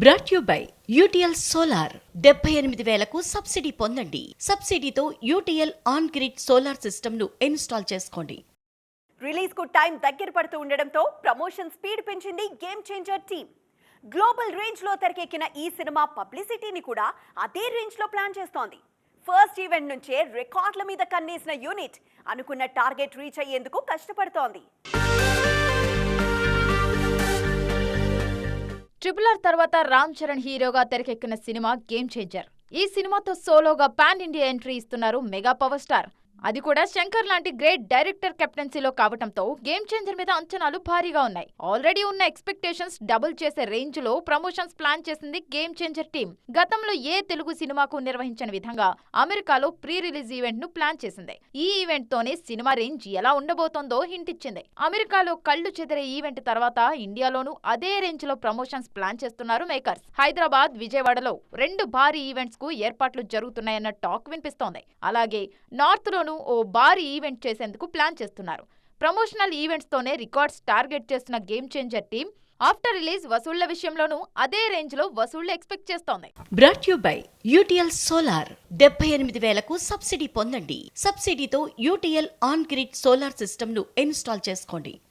Brought you by UTL solar 78,000కు subsidy పొందండి. సబ్సిడీతో UTL on grid solar system ను ఇన్స్టాల్ చేసుకోండి. రిలీజ్ కు టైం దగ్గర పడుతూ ఉండడంతో ప్రమోషన్ స్పీడ్ పెంచింది game changer team. Global range లో తెరకెక్కిన ఈ సినిమా పబ్లిసిటీని కూడా అదే రేంజ్ లో ప్లాన్ చేస్తోంది. ఫస్ట్ ఈవెంట్ నుంచే రికార్డుల మీద కన్నేసిన యూనిట్ అనుకున్న టార్గెట్ రీచ్ అయ్యేందుకు కష్టపడుతోంది. ట్రిపుల్ ఆర్ తర్వాత రామ్ చరణ్ హీరోగా తెరకెక్కిన సినిమా గేమ్ చేంజర్. ఈ సినిమాతో సోలోగా పాన్ ఇండియా ఎంట్రీ ఇస్తున్నారు మెగా పవర్ స్టార్. అది కూడా శంకర్ లాంటి గ్రేట్ డైరెక్టర్ కెప్టెన్సీలో కావటంతో గేమ్ చేంజర్ మీద అంచనాలు భారీగా ఉన్నాయి. ఆల్రెడీ ఉన్న ఎక్స్పెక్టేషన్స్ డబుల్ చేసే రేంజ్ లో ప్రమోషన్స్ ప్లాన్ చేసింది గేమ్ చేంజర్ టీం. గతంలో ఏ తెలుగు సినిమాకు నిర్వహించిన విధంగా అమెరికాలో ప్రీ రిలీజ్ ఈవెంట్ ను ప్లాన్ చేసింది. ఈ ఈవెంట్ తోనే సినిమా రేంజ్ ఎలా ఉండబోతోందో హింట్ ఇచ్చింది. అమెరికాలో కళ్లు చెదిరే ఈవెంట్ తర్వాత ఇండియాలోనూ అదే రేంజ్ లో ప్రమోషన్స్ ప్లాన్ చేస్తున్నారు మేకర్స్. హైదరాబాద్, విజయవాడలో 2 భారీ ఈవెంట్స్ కు ఏర్పాట్లు జరుగుతున్నాయన్న టాక్ వినిపిస్తోంది. అలాగే నార్త్ లోను ఓ భారీ ఈవెంట్ చేసేందుకు ప్లాన్ చేస్తున్నారు. ప్రమోషనల్ ఈవెంట్స్ తోనే రికార్డ్స్ టార్గెట్ చేస్తున్న game changer team after release వసూళ్ల విషయంలోనూ అదే రేంజ్ లో వసూళ్లు ఎక్స్పెక్ట్ చేస్తోంది. Brought you by UTL solar 78,000కు సబ్సిడీ పొందండి. సబ్సిడీతో UTL on grid solar system ను ఇన్స్టాల్ చేసుకోండి.